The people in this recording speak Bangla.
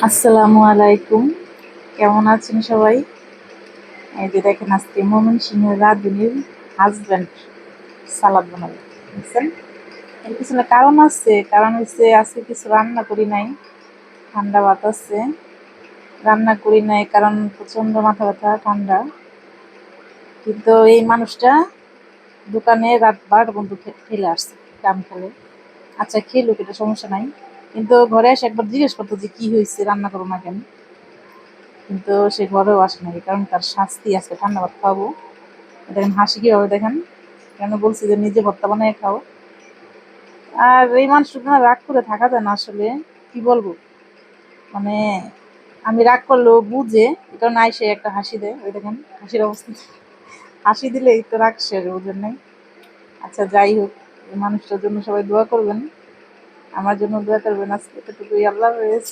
আসসালামু আলাইকুম। কেমন আছেন সবাই? এই যে দেখেন আজকে ময়মনসিংহের রাঁধুনির হাজব্যান্ড সালাদ বানাবে, বুঝছেন? এর পিছনে কারণ আছে। কারণ হচ্ছে আজকে কিছু রান্না করি নাই, ঠান্ডা বাতাসে রান্না করি নাই, কারণ প্রচন্ড মাথা ব্যথা, ঠান্ডা। কিন্তু এই মানুষটা দোকানে রাত 12টা পর্যন্ত খেলে আসছে, কাম খেলে। আচ্ছা, খেলুক, এটা সমস্যা নাই, কিন্তু ঘরে এসে একবার জিজ্ঞেস করতো যে কি হয়েছে, রান্না করো না কেন। কিন্তু সে ঘরেও আসে নাই, কারণ তার শাস্তি আছে, ঠান্ডা ভাত খাওয়াবো। দেখেন হাসি কিভাবে, দেখেন। কেন বলছি যে নিজে ভর্তা বানায় খাও। আর এই মানুষটা না রাগ করে থাকা যায় না আসলে, কি বলবো, মানে আমি রাগ করলেও বুঝে, এই কারণে আইসে একটা হাসি দেয়। ওই দেখেন হাসির অবস্থা, হাসি দিলেই তো রাগ শেষ, বুঝেন নাই? আচ্ছা, যাই হোক, এই মানুষটার জন্য সবাই দোয়া করবেন, আমার জন্য দোয়া করবেন। আজকে এতটুকুই, আল্লাহ হাফেজ।